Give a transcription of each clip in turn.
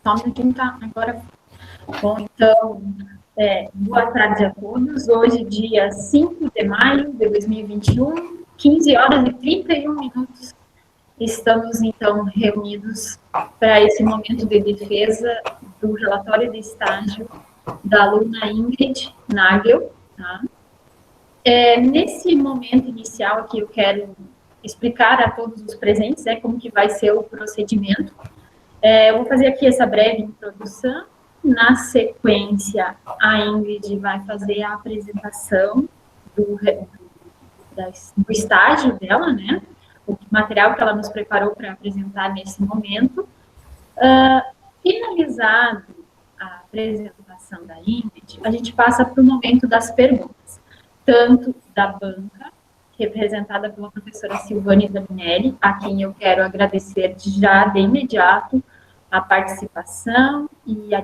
Só um minutinho, tá? Agora. Bom, então, boa tarde a todos. Hoje, dia 5 de maio de 2021, 15 horas e 31 minutos. Estamos, então, reunidos para esse momento de defesa do relatório de estágio da aluna Ingrid Nagel. Tá? Nesse momento inicial aqui, eu quero explicar a todos os presentes como que vai ser o procedimento. Eu vou fazer aqui essa breve introdução. Na sequência, a Ingrid vai fazer a apresentação do estágio dela, né? O material que ela nos preparou para apresentar nesse momento. Finalizado a apresentação da Ingrid, a gente passa para o momento das perguntas, tanto da banca, representada pela professora Silvane Zaminelli, a quem eu quero agradecer já de imediato a participação e a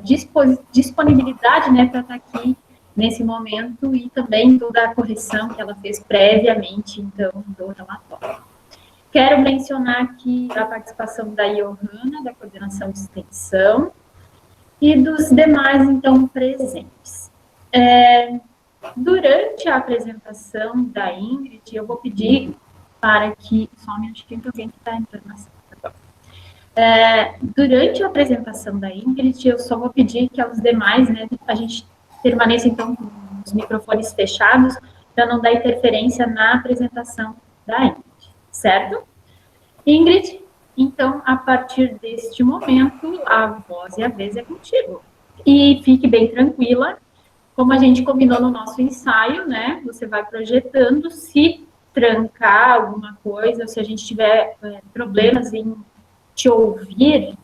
disponibilidade, né, para estar aqui nesse momento, e também toda a correção que ela fez previamente, então, do relatório. Quero mencionar aqui a participação da Johanna, da coordenação de extensão, e dos demais, então, presentes. Durante a apresentação da Ingrid, eu vou pedir para que... Só um minutinho que alguém está entrando na sala. Durante a apresentação da Ingrid, eu só vou pedir que aos demais, né, a gente permaneça, então, com os microfones fechados, para não dar interferência na apresentação da Ingrid, certo? Ingrid, então, a partir deste momento, a voz e a vez é contigo. E fique bem tranquila, como a gente combinou no nosso ensaio, né, você vai projetando, se trancar alguma coisa, se a gente tiver problemas em te ouvir,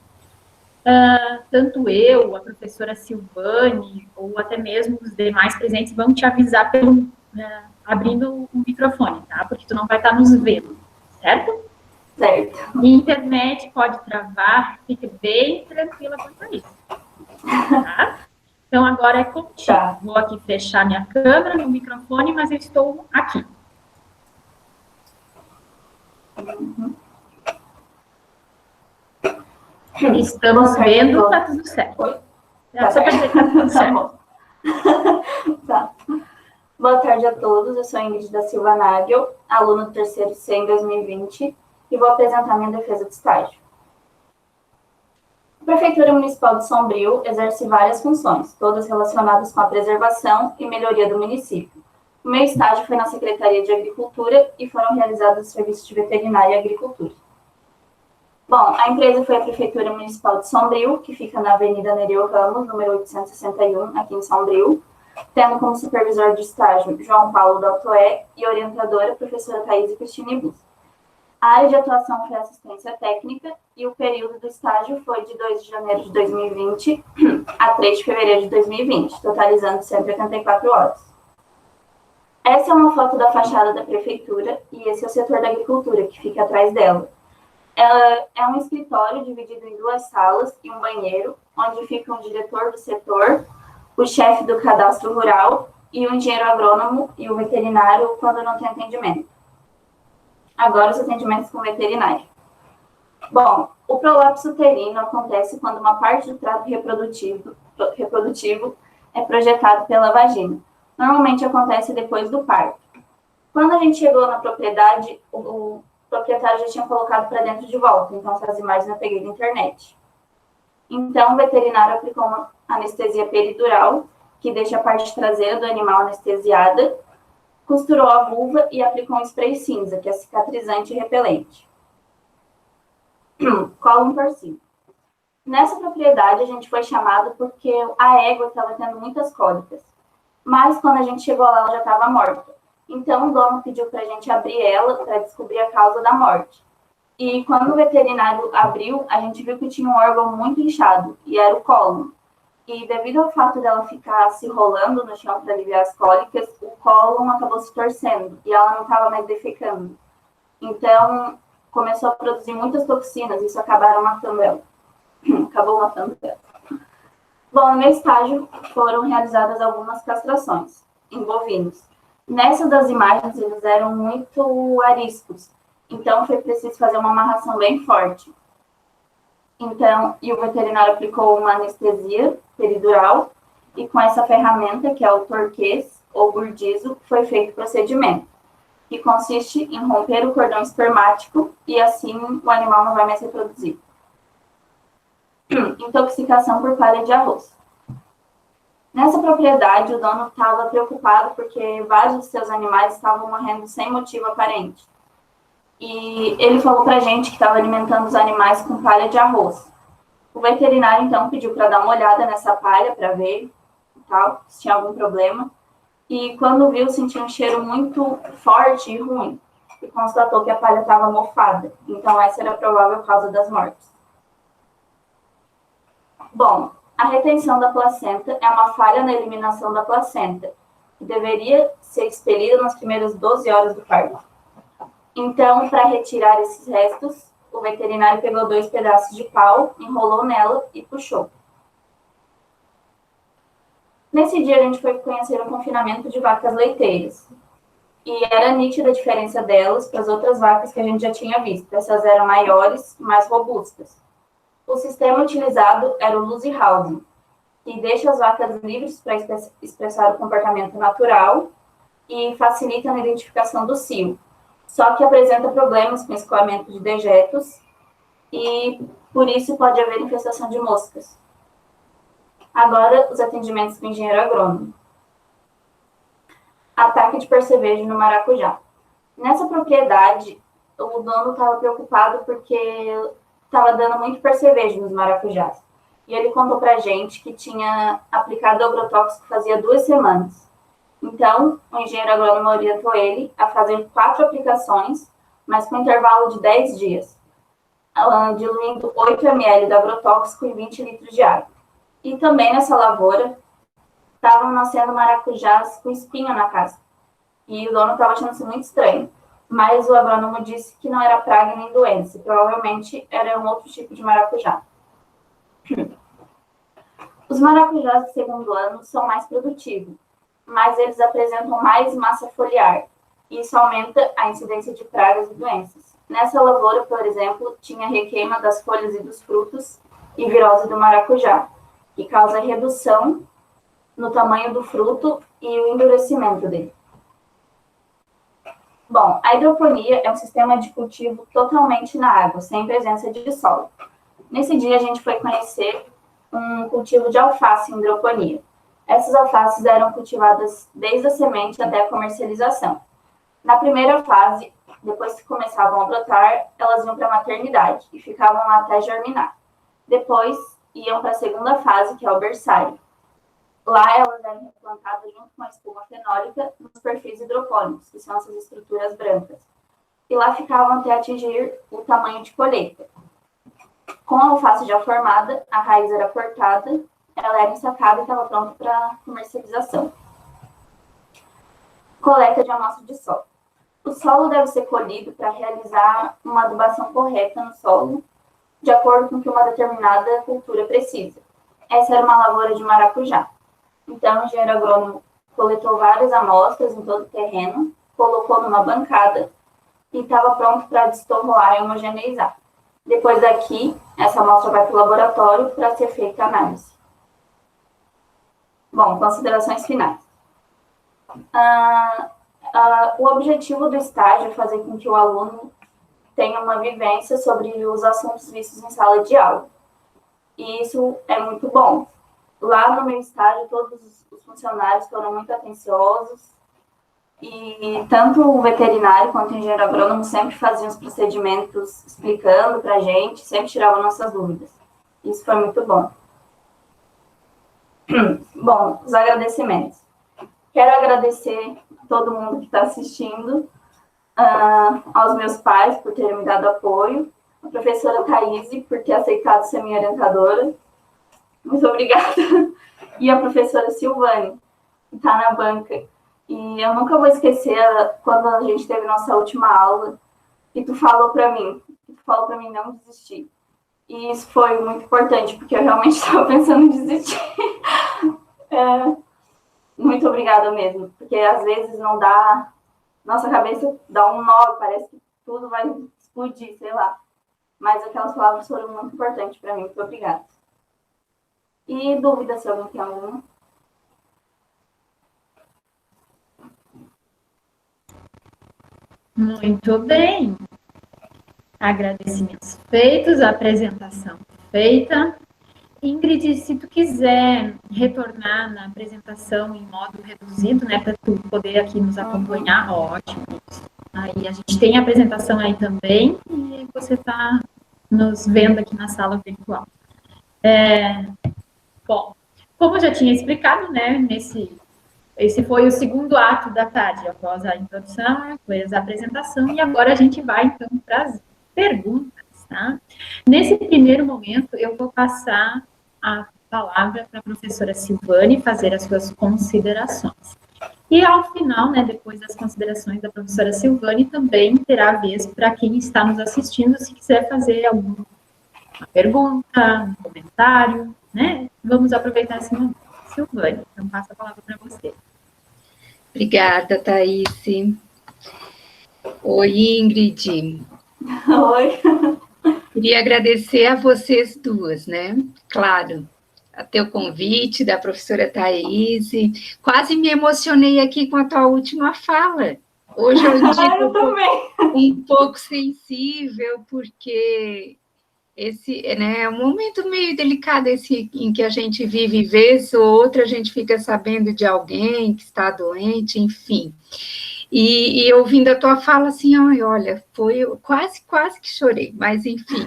tanto eu, a professora Silvane, ou até mesmo os demais presentes vão te avisar pelo, abrindo o microfone, tá? Porque tu não vai estar nos vendo, certo? Certo. E a internet pode travar, fique bem tranquila quanto a isso. Tá? Então, agora é contigo. Tá. Vou aqui fechar minha câmera, meu microfone, mas eu estou aqui. Estamos vendo, tá tudo certo. Só para dizer que tá tudo certo. Tá. Boa tarde a todos, eu sou Ingrid da Silva Nagel, aluna do terceiro C em 2020, e vou apresentar minha defesa de estágio. A Prefeitura Municipal de Sombrio exerce várias funções, todas relacionadas com a preservação e melhoria do município. O meu estágio foi na Secretaria de Agricultura e foram realizados os serviços de veterinária e agricultura. Bom, a empresa foi a Prefeitura Municipal de Sombrio, que fica na Avenida Nereu Ramos, número 861, aqui em Sombrio, tendo como supervisor de estágio João Paulo Daltoé e orientadora professora Thaís Cristina Bus. A área de atuação foi assistência técnica e o período do estágio foi de 2 de janeiro de 2020 a 3 de fevereiro de 2020, totalizando 184 horas. Essa é uma foto da fachada da prefeitura e esse é o setor da agricultura, que fica atrás dela. Ela é um escritório dividido em 2 salas e um banheiro, onde fica o diretor do setor, o chefe do cadastro rural e o engenheiro agrônomo e o veterinário quando não tem atendimento. Agora os atendimentos com veterinário. Bom, o prolapso uterino acontece quando uma parte do trato reprodutivo é projetado pela vagina. Normalmente acontece depois do parto. Quando a gente chegou na propriedade, o proprietário já tinha colocado para dentro de volta, então essas imagens eu peguei da internet. Então o veterinário aplicou uma anestesia peridural, que deixa a parte traseira do animal anestesiada, costurou a vulva e aplicou um spray cinza, que é cicatrizante e repelente. Colo torcido. Nessa propriedade, a gente foi chamado porque a égua estava tendo muitas cólicas. Mas, quando a gente chegou lá, ela já estava morta. Então, o dono pediu para a gente abrir ela para descobrir a causa da morte. E, quando o veterinário abriu, a gente viu que tinha um órgão muito inchado, e era o cólon. E devido ao fato dela ficar se rolando no chão para aliviar as cólicas, o cólon acabou se torcendo e ela não estava mais defecando. Então, começou a produzir muitas toxinas e isso acabaram matando ela. Acabou matando ela. Bom, no meu estágio foram realizadas algumas castrações em bovinos. Nessa das imagens, eles eram muito ariscos, então foi preciso fazer uma amarração bem forte. Então, e o veterinário aplicou uma anestesia peridural, e com essa ferramenta, que é o torquês ou burdizo, foi feito o procedimento, que consiste em romper o cordão espermático e assim o animal não vai mais reproduzir. Intoxicação por palha de arroz. Nessa propriedade, o dono estava preocupado porque vários de seus animais estavam morrendo sem motivo aparente. E ele falou para a gente que estava alimentando os animais com palha de arroz. O veterinário, então, pediu para dar uma olhada nessa palha para ver tal, se tinha algum problema. E quando viu, sentiu um cheiro muito forte e ruim. E constatou que a palha estava mofada. Então, essa era a provável causa das mortes. Bom, a retenção da placenta é uma falha na eliminação da placenta, que deveria ser expelida nas primeiras 12 horas do parto. Então, para retirar esses restos, o veterinário pegou 2 pedaços de pau, enrolou nela e puxou. Nesse dia, a gente foi conhecer o confinamento de vacas leiteiras. E era nítida a diferença delas para as outras vacas que a gente já tinha visto. Essas eram maiores e mais robustas. O sistema utilizado era o Lucy Housing, que deixa as vacas livres para expressar o comportamento natural e facilita a identificação do cio. Só que apresenta problemas com escoamento de dejetos e, por isso, pode haver infestação de moscas. Agora, os atendimentos do engenheiro agrônomo. Ataque de percevejo no maracujá. Nessa propriedade, o dono estava preocupado porque estava dando muito percevejo nos maracujás. E ele contou para a gente que tinha aplicado agrotóxico fazia 2 semanas. Então, o engenheiro agrônomo orientou ele a fazer 4 aplicações, mas com intervalo de 10 dias, diluindo 8 ml de agrotóxico em 20 litros de água. E também nessa lavoura, estavam nascendo maracujás com espinho na casca. E o dono estava achando isso muito estranho. Mas o agrônomo disse que não era praga nem doença. Provavelmente era um outro tipo de maracujá. Os maracujás do segundo ano são mais produtivos, mas eles apresentam mais massa foliar. E isso aumenta a incidência de pragas e doenças. Nessa lavoura, por exemplo, tinha requeima das folhas e dos frutos e virose do maracujá, que causa redução no tamanho do fruto e o endurecimento dele. Bom, a hidroponia é um sistema de cultivo totalmente na água, sem presença de solo. Nesse dia, a gente foi conhecer um cultivo de alface em hidroponia. Essas alfaces eram cultivadas desde a semente até a comercialização. Na primeira fase, depois que começavam a brotar, elas iam para a maternidade e ficavam lá até germinar. Depois, iam para a segunda fase, que é o berçário. Lá, elas eram replantadas junto com a espuma fenólica nos perfis hidropônicos, que são essas estruturas brancas. E lá ficavam até atingir o tamanho de colheita. Com a alface já formada, a raiz era cortada, ela era ensacada e estava pronta para comercialização. Coleta de amostra de solo. O solo deve ser colhido para realizar uma adubação correta no solo, de acordo com o que uma determinada cultura precisa. Essa era uma lavoura de maracujá. Então, o engenheiro agrônomo coletou várias amostras em todo o terreno, colocou numa bancada e estava pronto para destorroar e homogeneizar. Depois daqui, essa amostra vai para o laboratório para ser feita a análise. Bom, considerações finais. O objetivo do estágio é fazer com que o aluno tenha uma vivência sobre os assuntos vistos em sala de aula. E isso é muito bom. Lá no meu estágio, todos os funcionários foram muito atenciosos e tanto o veterinário quanto o engenheiro agrônomo sempre faziam os procedimentos explicando para a gente, sempre tiravam nossas dúvidas. Isso foi muito bom. Bom, os agradecimentos. Quero agradecer a todo mundo que está assistindo, aos meus pais por terem me dado apoio, a professora Thaís por ter aceitado ser minha orientadora. Muito obrigada. E a professora Silvane, que está na banca. E eu nunca vou esquecer quando a gente teve nossa última aula e tu falou para mim não desistir. E isso foi muito importante, porque eu realmente estava pensando em desistir. Muito obrigada mesmo, porque às vezes não dá... Nossa cabeça dá um nó, parece que tudo vai explodir, sei lá. mas aquelas palavras foram muito importantes para mim. Muito obrigada. E dúvida se alguém tem alguma? Muito bem. Agradecimentos feitos, a apresentação feita. Ingrid, se tu quiser retornar na apresentação em modo reduzido, né, para tu poder aqui nos acompanhar, ótimo. Aí a gente tem a apresentação aí também e você está nos vendo aqui na sala virtual. Bom, como eu já tinha explicado, né, esse foi o segundo ato da tarde, após a introdução, depois a apresentação, e agora a gente vai, então, para as perguntas, tá? Nesse primeiro momento, eu vou passar a palavra para a professora Silvane fazer as suas considerações. E ao final, né, depois das considerações da professora Silvane, também terá a vez para quem está nos assistindo, se quiser fazer alguma pergunta, um comentário, né? Vamos aproveitar esse momento. Silvane, então passo a palavra para você. Obrigada, Thaís. Oi, Ingrid. Oi. Queria agradecer a vocês duas, né? Claro, a teu convite da professora Thaís. Quase me emocionei aqui com a tua última fala. Hoje eu um pouco sensível, porque esse, né, é um momento meio delicado esse em que a gente vive, vez ou outra a gente fica sabendo de alguém que está doente, enfim. E ouvindo a tua fala, assim, olha, foi quase que chorei, mas enfim,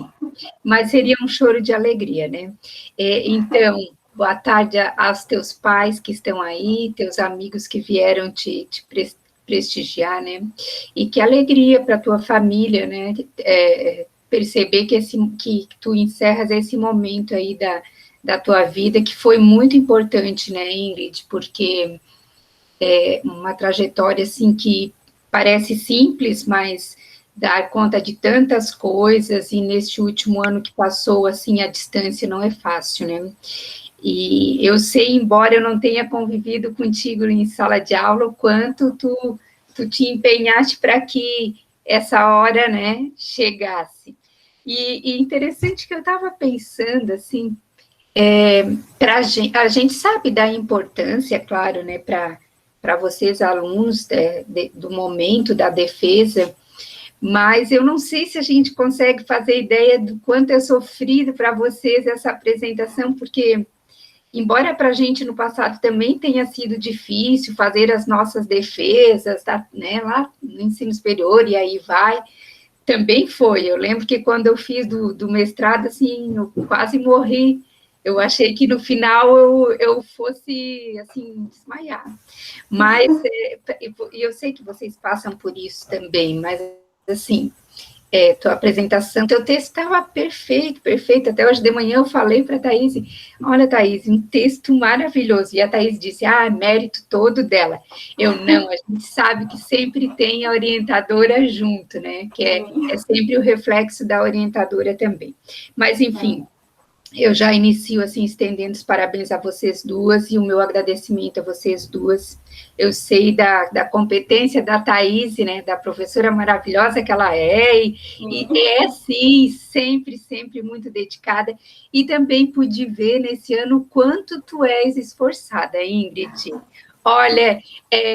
mas seria um choro de alegria, né? Então, boa tarde aos teus pais que estão aí, teus amigos que vieram te prestigiar, né? E que alegria para a tua família, né? Perceber que tu encerras esse momento aí da tua vida, que foi muito importante, né, Ingrid, porque é uma trajetória, assim, que parece simples, mas dar conta de tantas coisas, e neste último ano que passou, assim, a distância não é fácil, né? E eu sei, embora eu não tenha convivido contigo em sala de aula, o quanto tu te empenhaste para que essa hora, né, chegasse. E interessante que eu estava pensando, assim, a gente sabe da importância, claro, né, para vocês, alunos, do momento da defesa, mas eu não sei se a gente consegue fazer ideia do quanto é sofrido para vocês essa apresentação, porque, embora para a gente no passado também tenha sido difícil fazer as nossas defesas, né, lá no ensino superior, e aí vai, também foi. Eu lembro que quando eu fiz do mestrado, assim, eu quase morri. Eu achei que no final eu fosse, assim, desmaiar. Mas, eu sei que vocês passam por isso também, mas, assim, tua apresentação, teu texto estava perfeito, perfeito. Até hoje de manhã eu falei para a Thaís, olha, Thaís, um texto maravilhoso. E a Thaís disse, mérito todo dela. Eu não, a gente sabe que sempre tem a orientadora junto, né? Que é sempre o reflexo da orientadora também. Mas, enfim, eu já inicio, assim, estendendo os parabéns a vocês duas e o meu agradecimento a vocês duas. Eu sei da competência da Thaís, né, da professora maravilhosa que ela e sim, sempre, sempre muito dedicada, e também pude ver nesse ano o quanto tu és esforçada, Ingrid. Olha,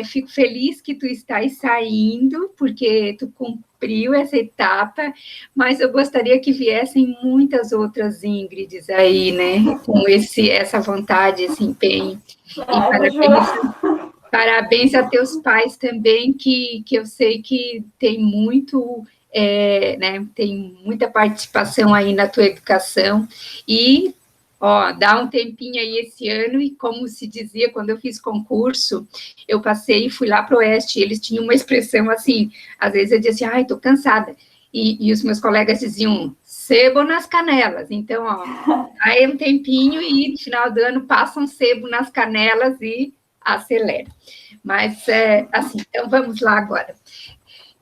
fico feliz que tu estás saindo, porque tu cumpriu essa etapa, mas eu gostaria que viessem muitas outras Ingrids aí, né, com essa vontade, esse empenho. E parabéns a teus pais também, que eu sei que tem muito, né, tem muita participação aí na tua educação, e dá um tempinho aí esse ano, e como se dizia, quando eu fiz concurso, eu passei e fui lá para o Oeste, e eles tinham uma expressão assim, às vezes eu dizia assim, estou cansada, e os meus colegas diziam, sebo nas canelas, então, aí um tempinho, e no final do ano passa um sebo nas canelas e acelera. Mas, assim, então vamos lá agora.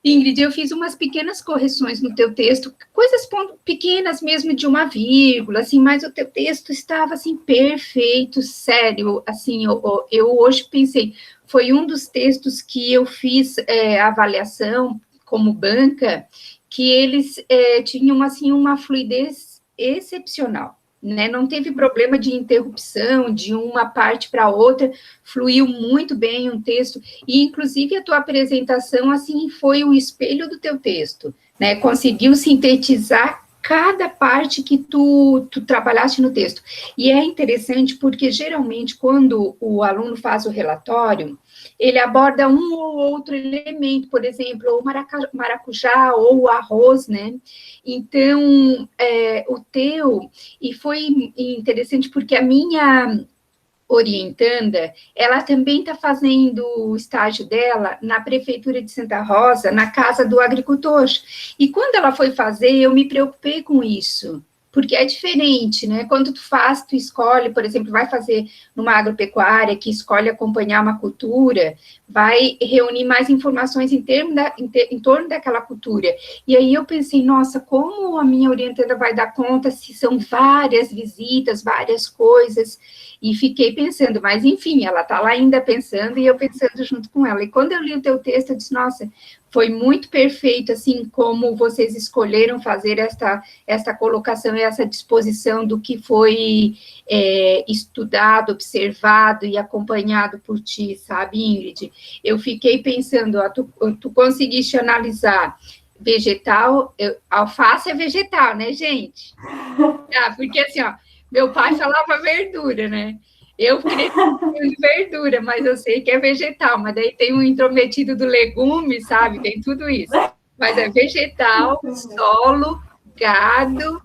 Ingrid, eu fiz umas pequenas correções no teu texto, coisas pequenas mesmo, de uma vírgula, assim, mas o teu texto estava, assim, perfeito, sério, assim, eu hoje pensei, foi um dos textos que eu fiz avaliação como banca, que eles tinham, assim, uma fluidez excepcional, né? Não teve problema de interrupção, de uma parte para outra, fluiu muito bem um texto, e, inclusive, a tua apresentação, assim, foi o espelho do teu texto, né? Conseguiu sintetizar cada parte que tu trabalhaste no texto. E é interessante porque, geralmente, quando o aluno faz o relatório, ele aborda um ou outro elemento, por exemplo, o maracujá ou o arroz, né? Então, o teu, e foi interessante porque a minha orientanda, ela também está fazendo o estágio dela na Prefeitura de Santa Rosa, na Casa do Agricultor. E quando ela foi fazer, eu me preocupei com isso, porque é diferente, né? Quando tu faz, tu escolhe, por exemplo, vai fazer numa agropecuária que escolhe acompanhar uma cultura, vai reunir mais informações em torno daquela cultura. E aí eu pensei, nossa, como a minha orientanda vai dar conta se são várias visitas, várias coisas, e fiquei pensando, mas enfim, ela está lá ainda pensando e eu pensando junto com ela. E quando eu li o teu texto, eu disse, nossa, foi muito perfeito, assim, como vocês escolheram fazer esta colocação e essa disposição do que foi estudado, observado e acompanhado por ti, sabe, Ingrid? Eu fiquei pensando, ó, tu conseguiste analisar vegetal, alface é vegetal, né, gente? Porque assim, ó, meu pai falava verdura, né? Eu cresci com verdura, mas eu sei que é vegetal, mas daí tem um intrometido do legume, sabe? Tem tudo isso. Mas é vegetal, solo, gado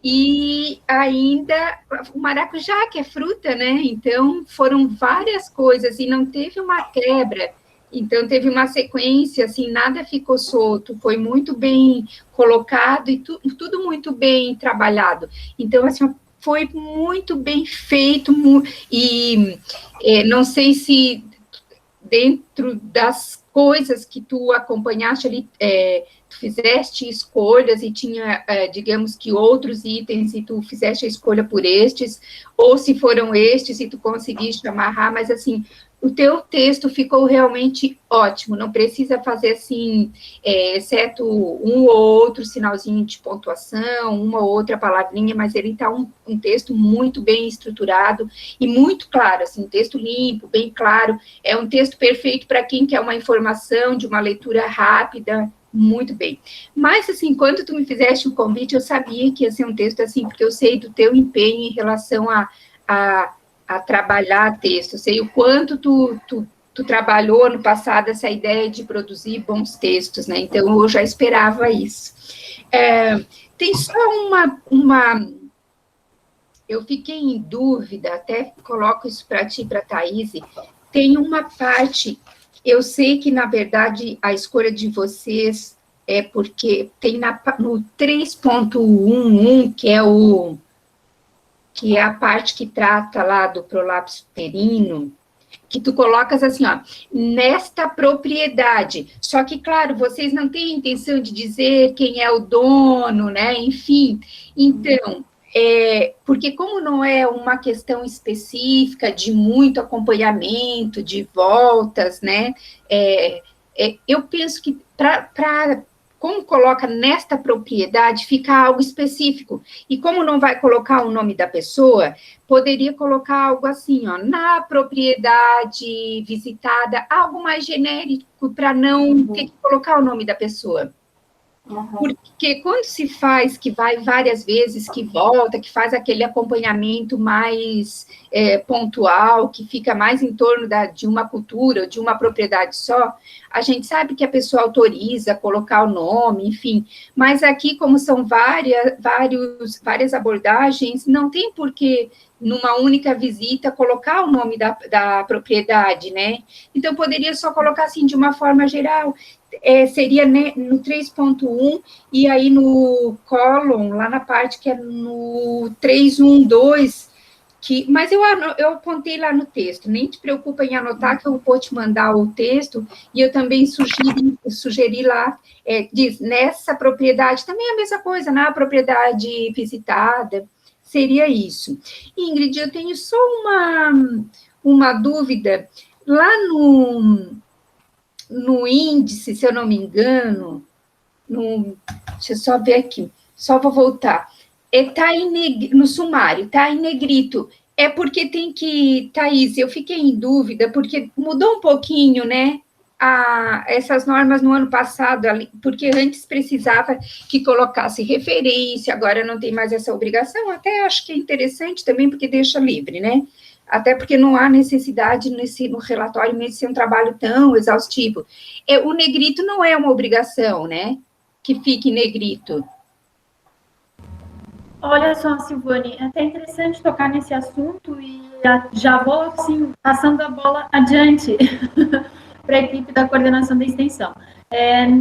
e ainda o maracujá, que é fruta, né? Então, foram várias coisas e não teve uma quebra. Então, teve uma sequência, assim, nada ficou solto, foi muito bem colocado e tudo muito bem trabalhado. Então, assim, foi muito bem feito, e não sei se dentro das coisas que tu acompanhaste ali, tu fizeste escolhas e tinha, digamos que outros itens e tu fizeste a escolha por estes, ou se foram estes e tu conseguiste amarrar, mas assim, o teu texto ficou realmente ótimo, não precisa fazer assim, exceto um ou outro sinalzinho de pontuação, uma ou outra palavrinha, mas ele está um texto muito bem estruturado e muito claro, assim, um texto limpo, bem claro, é um texto perfeito para quem quer uma informação de uma leitura rápida, muito bem. Mas, assim, quando tu me fizeste o convite, eu sabia que ia ser um texto assim, porque eu sei do teu empenho em relação a trabalhar texto, eu sei o quanto tu trabalhou no passado essa ideia de produzir bons textos, né? Então, eu já esperava isso. Tem só uma... Eu fiquei em dúvida, até coloco isso para ti, para a Thaís, tem uma parte, eu sei que, na verdade, a escolha de vocês é porque tem no 3.11, que é a parte que trata lá do prolapso uterino, que tu colocas assim, ó, nesta propriedade. Só que, claro, vocês não têm intenção de dizer quem é o dono, né? Enfim, então, porque como não é uma questão específica de muito acompanhamento, de voltas, né? Eu penso que como coloca nesta propriedade, fica algo específico. E como não vai colocar o nome da pessoa, poderia colocar algo assim, ó, na propriedade visitada, algo mais genérico, para não ter que colocar o nome da pessoa. Porque quando se faz, que vai várias vezes, que volta, que faz aquele acompanhamento mais pontual, que fica mais em torno de uma cultura, de uma propriedade só, a gente sabe que a pessoa autoriza colocar o nome, enfim, mas aqui, como são várias abordagens, não tem por que, numa única visita, colocar o nome da propriedade, né? Então, poderia só colocar assim, de uma forma geral, seria, né, no 3.1, e aí no column, lá na parte que é no 3.1.2, mas eu apontei lá no texto, nem te preocupa em anotar, que eu vou te mandar o texto, e eu também sugeri lá, diz, nessa propriedade, também é a mesma coisa, na propriedade visitada, seria isso. Ingrid, eu tenho só uma dúvida, lá no índice, se eu não me engano, deixa eu só ver aqui, só vou voltar. Tá no sumário, tá em negrito. É porque tem que, Thaís, eu fiquei em dúvida, porque mudou um pouquinho, né? Essas normas no ano passado, porque antes precisava que colocasse referência, agora não tem mais essa obrigação, até acho que é interessante também, porque deixa livre, né? Até porque não há necessidade no relatório mesmo ser um trabalho tão exaustivo. O negrito não é uma obrigação, né? Que fique em negrito. Olha só, Silvane, é até interessante tocar nesse assunto e já vou, assim, passando a bola adiante para a equipe da coordenação da extensão.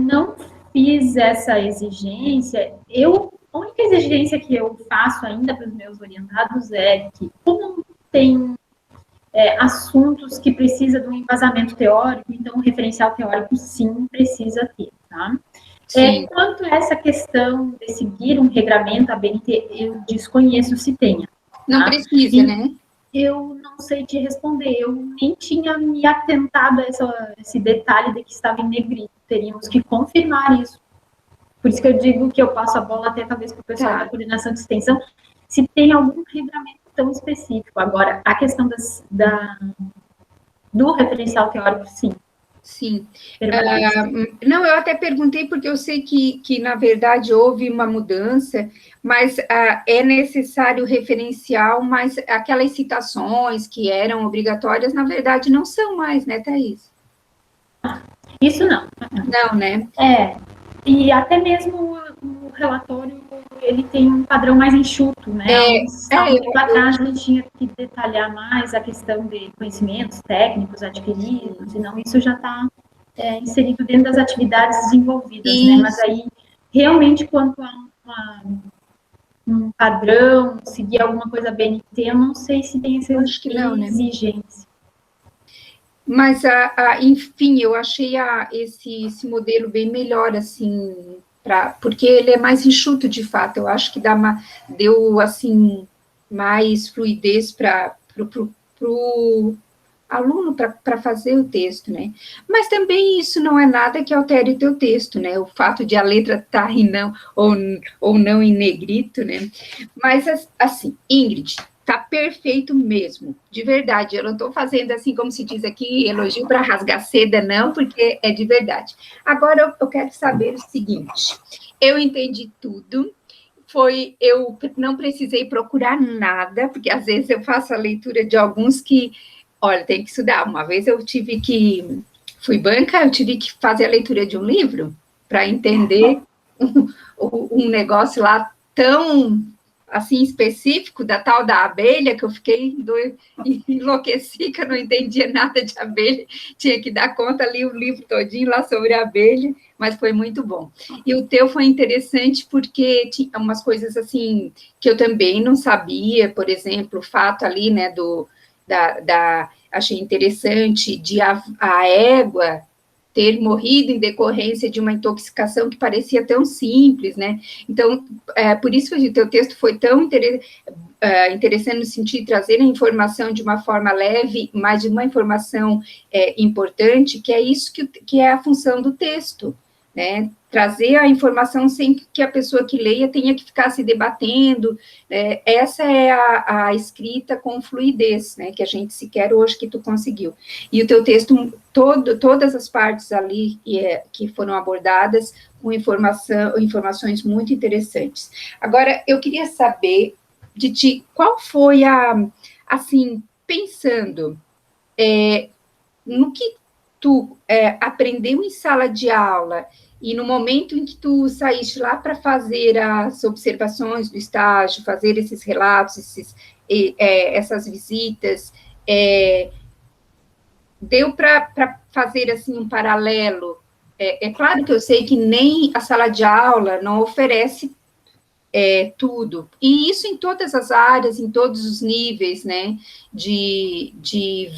Não fiz essa exigência, a única exigência que eu faço ainda para os meus orientados é que, como tem assuntos que precisam de um embasamento teórico, então o referencial teórico sim precisa ter, tá? Quanto a essa questão de seguir um regramento, a BNT, eu desconheço se tenha. Tá? Não precisa, né? Eu não sei te responder, eu nem tinha me atentado a esse detalhe de que estava em negrito, teríamos que confirmar isso. Por isso que eu digo que eu passo a bola até talvez para o pessoal da coordenação de extensão, se tem algum regramento tão específico. Agora, a questão do referencial teórico, sim. Sim. Não, eu até perguntei porque eu sei que, na verdade, houve uma mudança, mas é necessário referencial, mas aquelas citações que eram obrigatórias, na verdade, não são mais, né, Thaís? Isso não. Não, né? E até mesmo o relatório, ele tem um padrão mais enxuto, né? Atrás a gente tinha que detalhar mais a questão de conhecimentos técnicos adquiridos, e não, isso já está inserido dentro das atividades desenvolvidas, né? Mas aí, realmente, quanto a um padrão, seguir alguma coisa BNT, eu não sei se tem essa exigência. Mas, enfim, eu achei esse modelo bem melhor, assim, porque ele é mais enxuto, de fato. Eu acho que deu, assim, mais fluidez para o aluno para fazer o texto, né? Mas também isso não é nada que altere o teu texto, né? O fato de a letra estar ou não em negrito, né? Mas, assim, Ingrid, tá perfeito mesmo, de verdade. Eu não estou fazendo assim, como se diz aqui, elogio para rasgar seda, não, porque é de verdade. Agora, eu quero saber o seguinte: eu entendi tudo, eu não precisei procurar nada, porque às vezes eu faço a leitura de alguns que, olha, tem que estudar. Uma vez fui banca, eu tive que fazer a leitura de um livro para entender um negócio lá tão assim, específico da tal da abelha, que eu fiquei enlouqueci, que eu não entendia nada de abelha, tinha que dar conta, li o livro todinho lá sobre a abelha, mas foi muito bom. E o teu foi interessante porque tinha umas coisas, assim, que eu também não sabia, por exemplo, o fato ali, né, achei interessante, de a égua ter morrido em decorrência de uma intoxicação que parecia tão simples, né? Então, por isso que o teu texto foi tão interessante no sentido de trazer a informação de uma forma leve, mas de uma informação importante, que é isso que é a função do texto, né? Trazer a informação sem que a pessoa que leia tenha que ficar se debatendo, né? Essa é a escrita com fluidez, né, que a gente se quer hoje, que tu conseguiu. E o teu texto, todas as partes ali que foram abordadas, com informações muito interessantes. Agora, eu queria saber de ti, qual foi assim, pensando no que tu aprendeu em sala de aula, e no momento em que tu saíste lá para fazer as observações do estágio, fazer esses relatos, essas visitas, deu para fazer, assim, um paralelo. É claro que eu sei que nem a sala de aula não oferece tudo, e isso em todas as áreas, em todos os níveis, né, de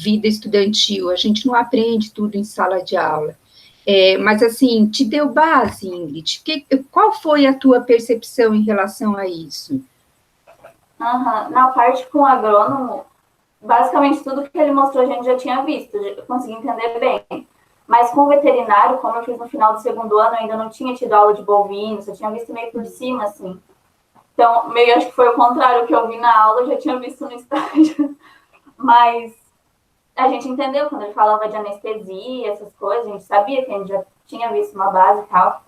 vida estudantil, a gente não aprende tudo em sala de aula. Mas, assim, te deu base, Ingrid? Qual foi a tua percepção em relação a isso? Na parte com o agrônomo, basicamente tudo que ele mostrou a gente já tinha visto, eu consegui entender bem. Mas com o veterinário, como eu fiz no final do segundo ano, eu ainda não tinha tido aula de bovino, só tinha visto meio por cima, assim. Então, meio acho que foi o contrário, o que eu vi na aula, eu já tinha visto no estágio. Mas a gente entendeu quando ele falava de anestesia, essas coisas, a gente sabia que a gente já tinha visto uma base e tal.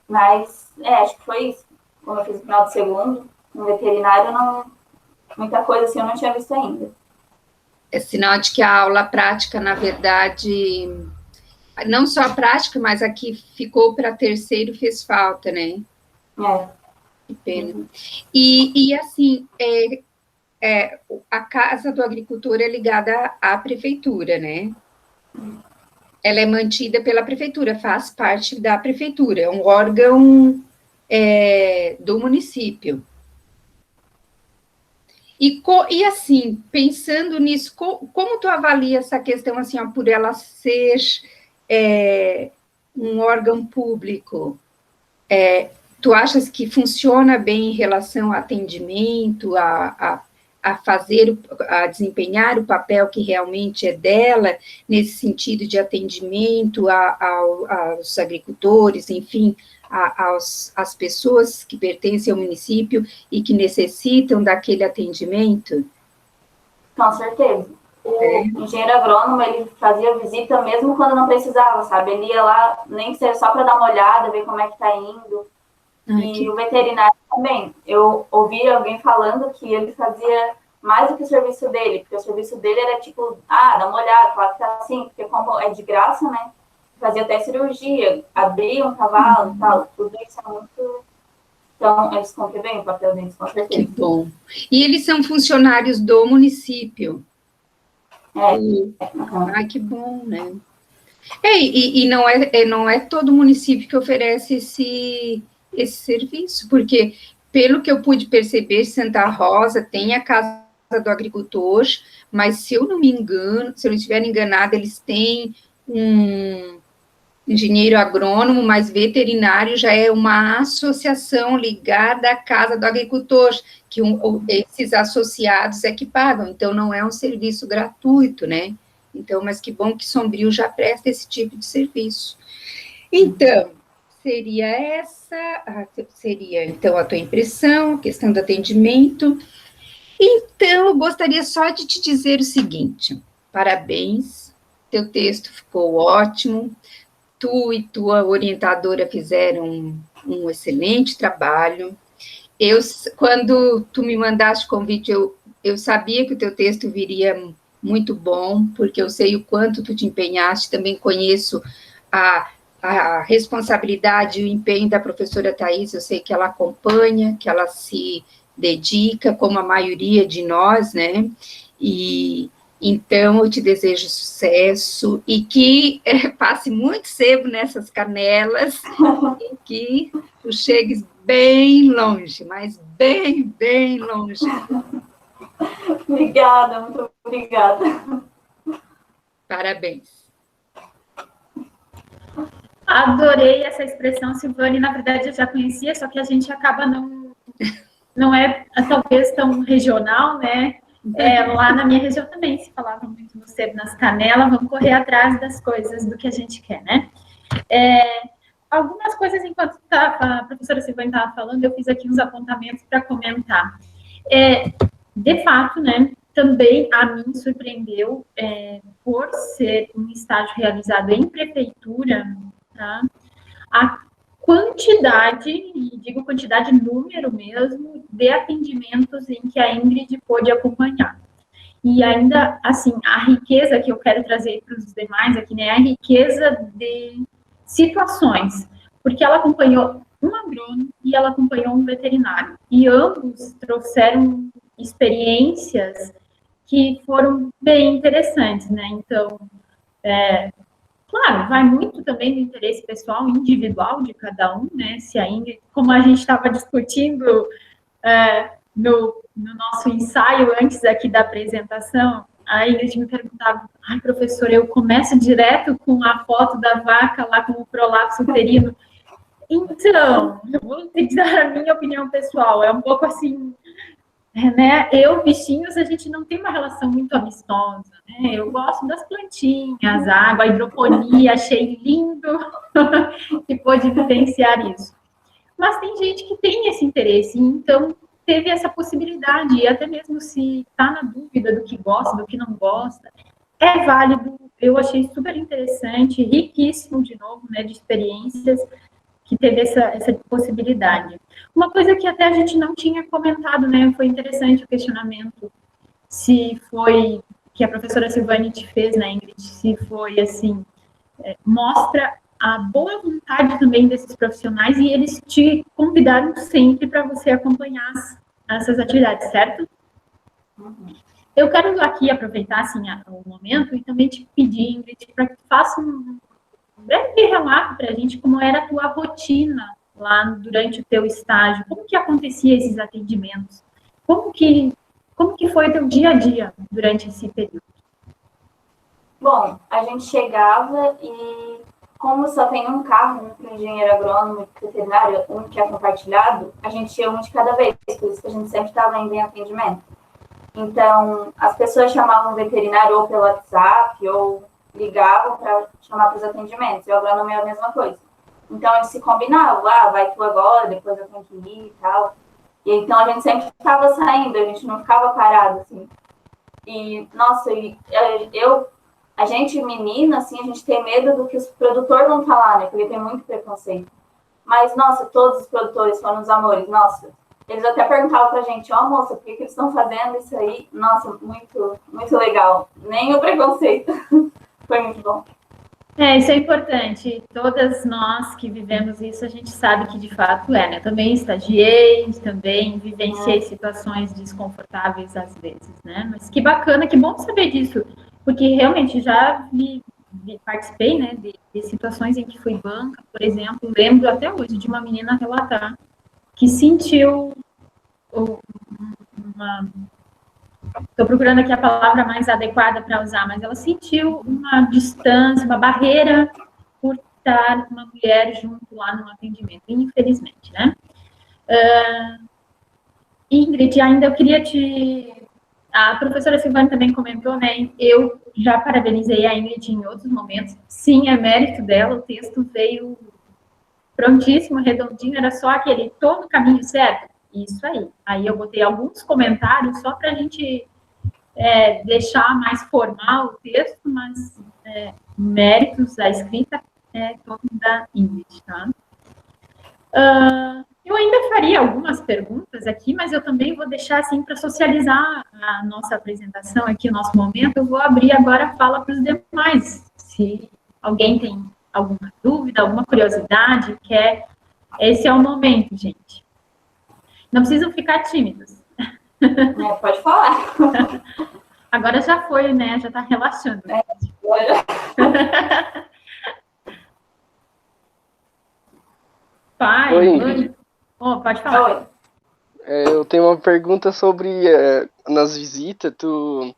Mas, acho que foi isso. Como eu fiz no final do segundo, no veterinário, não, muita coisa assim eu não tinha visto ainda. É sinal de que a aula prática, na verdade, não só a prática, mas a que ficou para terceiro fez falta, né? Que pena. E assim, a Casa do Agricultor é ligada à prefeitura, né? Ela é mantida pela prefeitura, faz parte da prefeitura, é um órgão do município. E assim, pensando nisso, como tu avalia essa questão, assim, ó, por ela ser um órgão público? Tu achas que funciona bem em relação ao atendimento, a desempenhar o papel que realmente é dela, nesse sentido de atendimento aos agricultores, enfim, às pessoas que pertencem ao município e que necessitam daquele atendimento? Com certeza. O engenheiro agrônomo, ele fazia visita mesmo quando não precisava, sabe? Ele ia lá, nem que seja só para dar uma olhada, ver como é que está indo. O veterinário também. Eu ouvi alguém falando que ele fazia mais do que o serviço dele, porque o serviço dele era tipo, dá uma olhada, fala que tá assim, porque como é de graça, né? Fazia até cirurgia, abria um cavalo e tal, tudo isso é muito... Então, eles cumprem bem o papel deles, com certeza. Que bom. E eles são funcionários do município? Ai, que bom, né? E não é todo município que oferece esse serviço, porque, pelo que eu pude perceber, Santa Rosa tem a Casa do Agricultor, mas se eu não me engano, se eu não estiver enganada, eles têm um engenheiro agrônomo, mas veterinário já é uma associação ligada à Casa do Agricultor, que esses associados é que pagam, então não é um serviço gratuito, né? Então, mas que bom que Sombrio já presta esse tipo de serviço. Então, seria então a tua impressão, a questão do atendimento. Então, eu gostaria só de te dizer o seguinte: parabéns, teu texto ficou ótimo, tu e tua orientadora fizeram um excelente trabalho. Quando tu me mandaste o convite, eu sabia que o teu texto viria muito bom, porque eu sei o quanto tu te empenhaste, também conheço a responsabilidade e o empenho da professora Thais, eu sei que ela acompanha, que ela se dedica, como a maioria de nós, né? E então eu te desejo sucesso e que passe muito sebo nessas canelas e que tu chegues bem longe, mas bem, bem longe. Obrigada, muito obrigada. Parabéns. Adorei essa expressão, Silvane. Na verdade, eu já conhecia, só que a gente acaba não é talvez tão regional, né? Lá na minha região também se falava muito no sebo nas canelas, vamos correr atrás das coisas do que a gente quer, né? Algumas coisas, enquanto a professora Silvane estava falando, eu fiz aqui uns apontamentos para comentar. De fato, né, também a mim surpreendeu, por ser um estágio realizado em prefeitura, tá? A quantidade, e digo quantidade, número mesmo, de atendimentos em que a Ingrid pôde acompanhar. E ainda, assim, a riqueza que eu quero trazer para os demais aqui, né, a riqueza de situações, porque ela acompanhou um agrônomo e ela acompanhou um veterinário, e ambos trouxeram experiências que foram bem interessantes, né, então, claro, vai muito também do interesse pessoal, individual de cada um, né, se ainda, como a gente estava discutindo no nosso ensaio antes aqui da apresentação, a Ingrid me perguntava, professora, eu começo direto com a foto da vaca lá com o prolapso uterino. Então, eu vou ter que dar a minha opinião pessoal, é um pouco assim, né? Eu, bichinhos, a gente não tem uma relação muito amistosa, né? Eu gosto das plantinhas, água, hidroponia, achei lindo que pôde vivenciar isso. Mas tem gente que tem esse interesse, então teve essa possibilidade, e até mesmo se está na dúvida do que gosta, do que não gosta, é válido. Eu achei super interessante, riquíssimo, de novo, né, de experiências, que teve essa possibilidade. Uma coisa que até a gente não tinha comentado, né, foi interessante o questionamento, se foi, que a professora Silvane te fez, né, Ingrid, se foi, assim, mostra a boa vontade também desses profissionais e eles te convidaram sempre para você acompanhar essas atividades, certo? Uhum. Eu quero aqui aproveitar, assim, o momento e também te pedir, Ingrid, para que tu faça um breve relato para a gente como era a tua rotina lá durante o teu estágio, como que acontecia esses atendimentos, como que foi o teu dia a dia durante esse período? Bom, a gente chegava e, como só tem um carro, um para engenheiro agrônomo e veterinário, um que é compartilhado, a gente ia um de cada vez, por isso que a gente sempre estava indo em atendimento. Então, as pessoas chamavam o veterinário ou pelo WhatsApp, ou ligavam para chamar para os atendimentos, e o agrônomo é a mesma coisa. Então, eles se combinavam, vai tu agora, depois eu tenho que ir e tal. E então, a gente sempre estava saindo, a gente não ficava parado, assim. E, nossa, a gente, menina, assim, a gente tem medo do que os produtores vão falar, né? Porque tem muito preconceito. Mas, nossa, todos os produtores foram os amores, nossa. Eles até perguntavam pra gente, moça, por que eles estão fazendo isso aí? Nossa, muito, muito legal. Nem o preconceito. Foi muito bom. Isso é importante. Todas nós que vivemos isso, a gente sabe que de fato é, né? Também estagiei, também vivenciei situações desconfortáveis às vezes, né? Mas que bacana, que bom saber disso, porque realmente já participei, né, de situações em que fui banca, por exemplo, lembro até hoje de uma menina relatar que sentiu uma... Estou procurando aqui a palavra mais adequada para usar, mas ela sentiu uma distância, uma barreira por estar uma mulher junto lá no atendimento, infelizmente, né? Ingrid, ainda eu queria a professora Silvane também comentou, né? Eu já parabenizei a Ingrid em outros momentos. Sim, é mérito dela, o texto veio prontíssimo, redondinho, era só aquele, tô no caminho certo? Isso aí. Aí eu botei alguns comentários só para a gente deixar mais formal o texto, mas méritos da escrita é todo da Ingrid, tá? Eu ainda faria algumas perguntas aqui, mas eu também vou deixar assim para socializar a nossa apresentação aqui, o nosso momento. Eu vou abrir agora a fala para os demais. Se alguém tem alguma dúvida, alguma curiosidade, esse é o momento, gente. Não precisam ficar tímidos. Pode falar. Agora já foi, né? Já está relaxando. Pai, Oi. Pode falar. Oi. Eu tenho uma pergunta sobre nas visitas, tu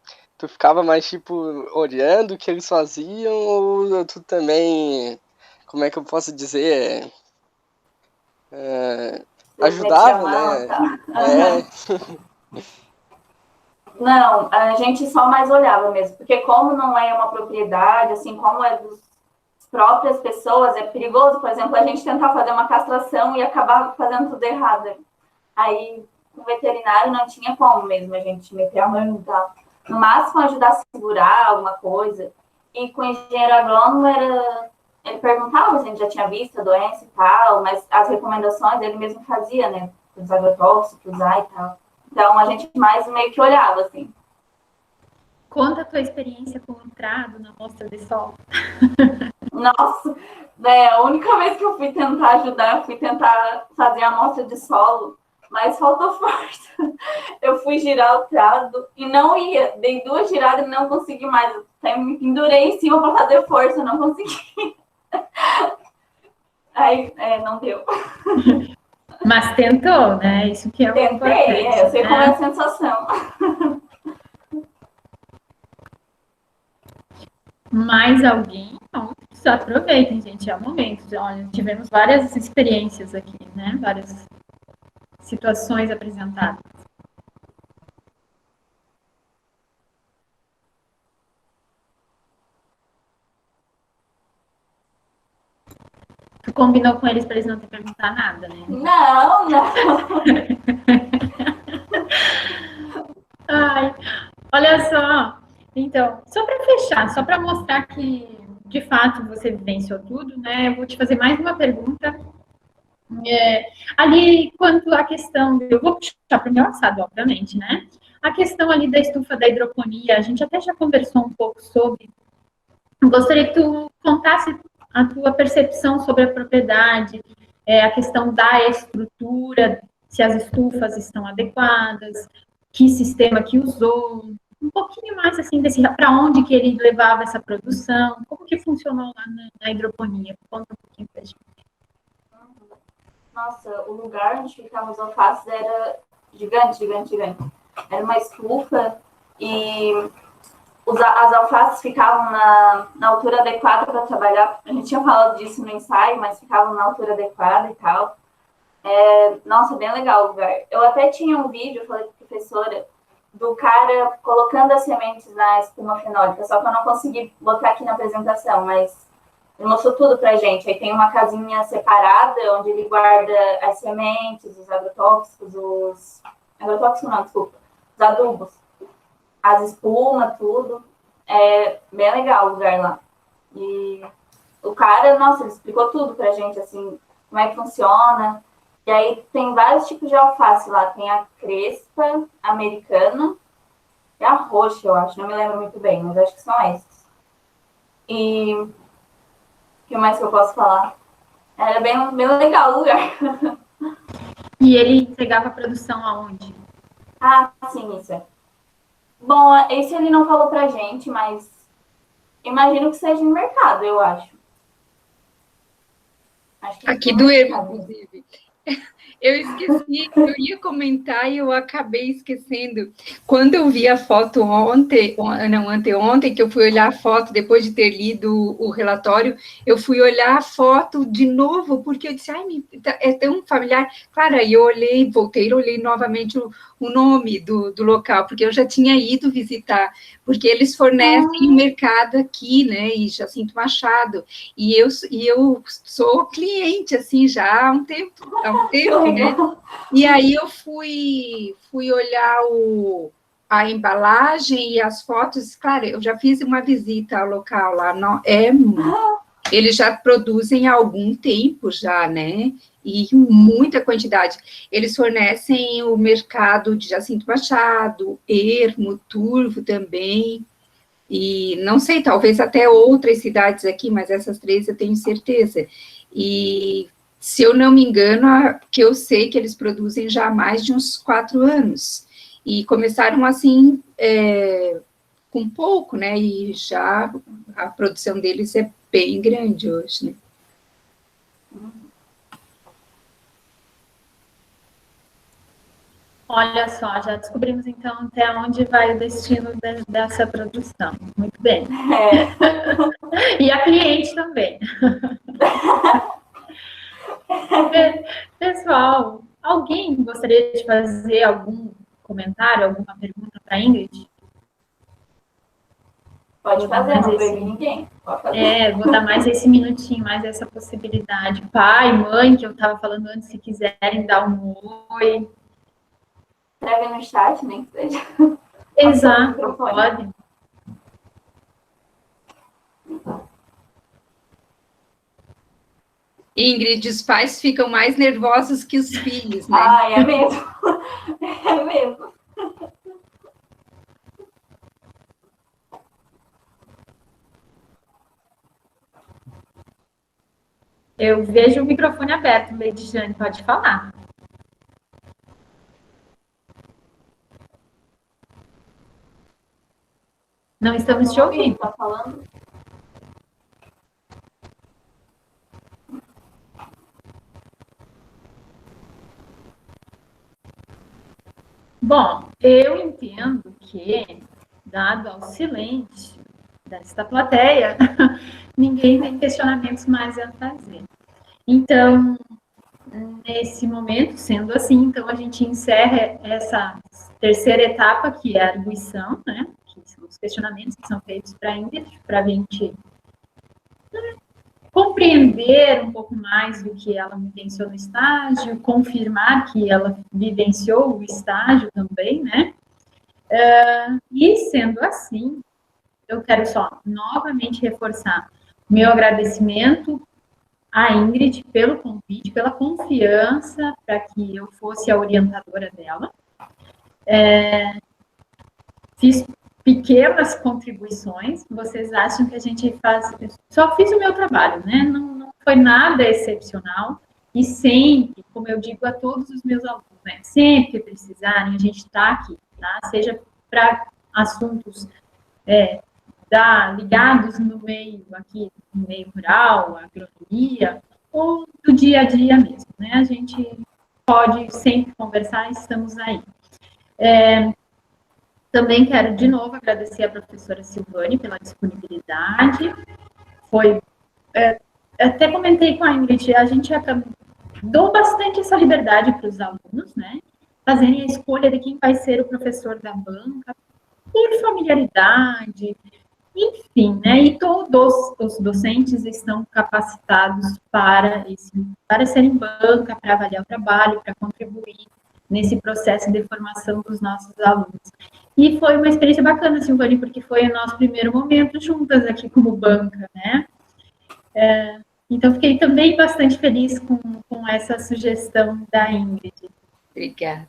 ficava mais tipo olhando o que eles faziam ou tu também, como é que eu posso dizer, ajudava, né? Não, a gente só mais olhava mesmo, porque como não é uma propriedade, assim, como é dos próprias pessoas, é perigoso, por exemplo, a gente tentar fazer uma castração e acabar fazendo tudo errado. Aí, com o veterinário não tinha como mesmo a gente meter a mão e tal. No máximo, ajudar a segurar alguma coisa. E com o engenheiro agrônomo, ele perguntava se a gente já tinha visto a doença e tal, mas as recomendações ele mesmo fazia, né? Os agrotóxicos, usar e tal. Então, a gente mais meio que olhava, assim. Conta a tua experiência com o entrado na amostra de solo. Nossa, a única vez que eu fui tentar ajudar, eu fui tentar fazer a amostra de solo, mas faltou força. Eu fui girar o trado e não ia. Dei 2 giradas e não consegui mais. Até me pendurei em cima para fazer força, não consegui. Aí, não deu. Mas tentou, né? Isso que é o importante. Eu sei como é a sensação. Mais alguém? Então, só aproveitem, gente, é o momento. Olha, tivemos várias experiências aqui, né? Várias situações apresentadas. combinou com eles para eles não te perguntar nada, né? Não, não. Ai, olha só. Então, só para fechar, só para mostrar que, de fato, você vivenciou tudo, né? Eu vou te fazer mais uma pergunta. Ali, quanto à questão, eu vou puxar para o meu assado, obviamente, né? A questão ali da estufa da hidroponia, a gente até já conversou um pouco sobre. Gostaria que tu contasse a tua percepção sobre a propriedade, a questão da estrutura, se as estufas estão adequadas, que sistema que usou, um pouquinho mais assim para onde que ele levava essa produção, como que funcionou lá na hidroponia. Conta um pouquinho pra gente. Nossa, o lugar onde ficavam os alfaces era gigante, gigante, gigante. Era uma estufa e as alfaces ficavam na altura adequada para trabalhar. A gente tinha falado disso no ensaio, mas ficavam na altura adequada e tal. Nossa, bem legal o lugar. Eu até tinha um vídeo, eu falei para a professora, do cara colocando as sementes na espuma fenólica, só que eu não consegui botar aqui na apresentação, mas ele mostrou tudo pra gente. Aí tem uma casinha separada, onde ele guarda as sementes, os agrotóxicos, agrotóxicos não, desculpa, os adubos, as espumas, tudo. É bem legal o lugar lá. E o cara, nossa, ele explicou tudo pra gente, assim, como é que funciona. E aí tem vários tipos de alface lá. Tem a crespa, a americana e a roxa, eu acho. Não me lembro muito bem, mas acho que são essas. E o que mais que eu posso falar? Era bem, bem legal o lugar. E ele entregava a produção aonde? Ah, sim, isso é. Bom, esse ele não falou pra gente, mas imagino que seja no mercado, eu acho. Que aqui do Ermo, inclusive. Eu esqueci, eu ia comentar e eu acabei esquecendo. Quando eu vi a foto anteontem, que eu fui olhar a foto, depois de ter lido o relatório, eu fui olhar a foto de novo, porque eu disse, ai, é tão familiar. Claro, aí eu olhei, olhei novamente o nome do local, porque eu já tinha ido visitar, porque eles fornecem o mercado aqui, né, e Jacinto Machado, e eu sou cliente, assim, já há um tempo, né? E aí eu fui olhar a embalagem e as fotos, claro, eu já fiz uma visita ao local lá, eles já produzem há algum tempo já, né? E muita quantidade. Eles fornecem o mercado de Jacinto Machado, Ermo, Turvo também, e não sei, talvez até outras cidades aqui, mas essas 3 eu tenho certeza. E, se eu não me engano, que eu sei que eles produzem já há mais de uns 4 anos. E começaram assim, com pouco, né? E já a produção deles é bem grande hoje, né? Olha só, já descobrimos então até onde vai o destino dessa produção. Muito bem. E a cliente também. Pessoal, alguém gostaria de fazer algum comentário, alguma pergunta para a Ingrid? Pode fazer, não vejo ninguém. Pode fazer. Vou dar mais esse minutinho, mais essa possibilidade. Pai, mãe, que eu estava falando antes, se quiserem dar um oi. Escreve no chat, nem que seja. Exato, pode. Ingrid, os pais ficam mais nervosos que os filhos, né? Ah, é mesmo. É mesmo. Eu vejo o microfone aberto, Lady Jane, pode falar. Não estamos te ouvindo. Tá falando? Bom, eu entendo que, dado ao silêncio desta plateia, ninguém tem questionamentos mais a fazer. Então, nesse momento, sendo assim, então a gente encerra essa terceira etapa, que é a arguição, né? Que são os questionamentos que são feitos para a Ingrid, para a gente compreender um pouco mais do que ela vivenciou no estágio, confirmar que ela vivenciou o estágio também, né? E sendo assim, eu quero só novamente reforçar meu agradecimento à Ingrid pelo convite, pela confiança para que eu fosse a orientadora dela. Fiz pequenas contribuições, vocês acham que a gente faz... Só fiz o meu trabalho, né? Não foi nada excepcional, e sempre, como eu digo a todos os meus alunos, né? Sempre que precisarem, a gente está aqui, tá? Seja para assuntos ligados no meio aqui, no meio rural, agronomia, ou do dia a dia mesmo, né? A gente pode sempre conversar, estamos aí. Também quero, de novo, agradecer à professora Silvane pela disponibilidade. Até comentei com a Ingrid, a gente dou bastante essa liberdade para os alunos, né? Fazerem a escolha de quem vai ser o professor da banca, por familiaridade, enfim, né? E todos os docentes estão capacitados para serem banca, para avaliar o trabalho, para contribuir nesse processo de formação dos nossos alunos. E foi uma experiência bacana, Silvane, porque foi o nosso primeiro momento juntas aqui como banca, né? Então, fiquei também bastante feliz com essa sugestão da Ingrid. Obrigada.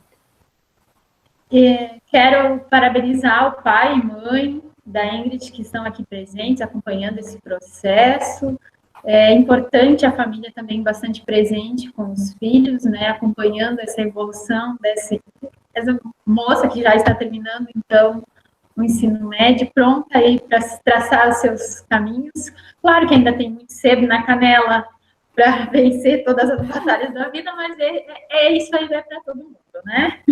Quero parabenizar o pai e mãe da Ingrid, que estão aqui presentes, acompanhando esse processo. É importante a família também bastante presente com os filhos, né, acompanhando essa evolução dessa moça que já está terminando, então, o ensino médio, pronta aí para traçar os seus caminhos. Claro que ainda tem muito cedo na canela para vencer todas as batalhas da vida, mas isso aí é para todo mundo, né?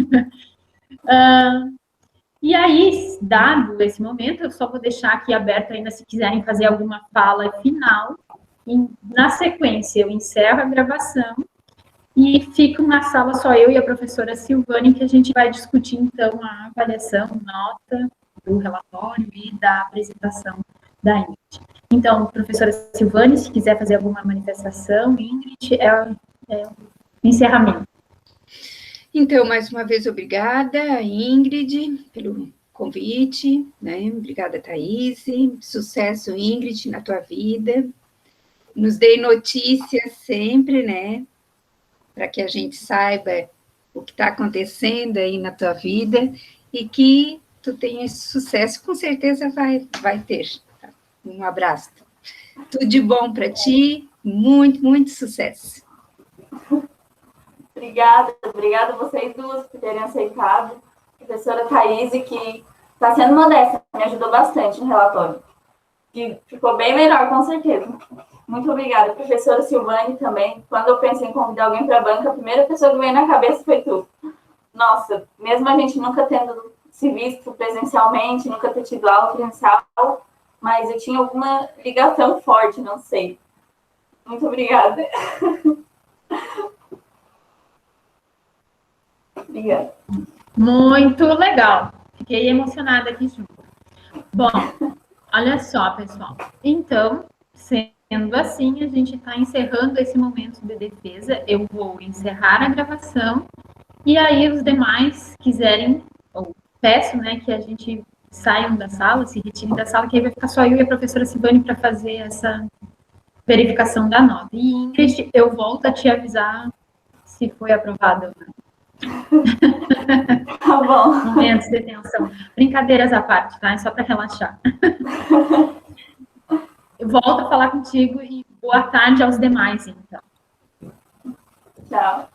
E aí, dado esse momento, eu só vou deixar aqui aberto ainda se quiserem fazer alguma fala final. Na sequência, eu encerro a gravação e fico na sala só eu e a professora Silvane, que a gente vai discutir, então, a avaliação, nota do relatório e da apresentação da Ingrid. Então, professora Silvane, se quiser fazer alguma manifestação, Ingrid, é o encerramento. Então, mais uma vez, obrigada, Ingrid, pelo convite, né? Obrigada, Thaís. Sucesso, Ingrid, na tua vida. Nos dê notícias sempre, né? Para que a gente saiba o que está acontecendo aí na tua vida e que tu tenha esse sucesso, com certeza vai ter. Um abraço. Tudo de bom para ti, muito, muito sucesso. Obrigada a vocês duas por terem aceitado. A professora Thaís, que está sendo modesta, me ajudou bastante no relatório. E ficou bem melhor, com certeza. Muito obrigada. Professora Silvane também. Quando eu pensei em convidar alguém para a banca, a primeira pessoa que veio na cabeça foi tu. Nossa, mesmo a gente nunca tendo se visto presencialmente, nunca ter tido aula presencial, mas eu tinha alguma ligação forte, não sei. Muito obrigada. Obrigada. Muito legal. Fiquei emocionada aqui junto. Bom, olha só, pessoal. Então, sendo assim, a gente está encerrando esse momento de defesa. Eu vou encerrar a gravação e aí os demais quiserem, ou peço, né, que a gente saiam da sala, se retirem da sala, que aí vai ficar só eu e a professora Silvane para fazer essa verificação da nota. E, Ingrid, eu volto a te avisar se foi aprovado ou não. Tá bom. Momentos de tensão. Brincadeiras à parte, tá? É só para relaxar. Eu volto a falar contigo e boa tarde aos demais, então. Tchau.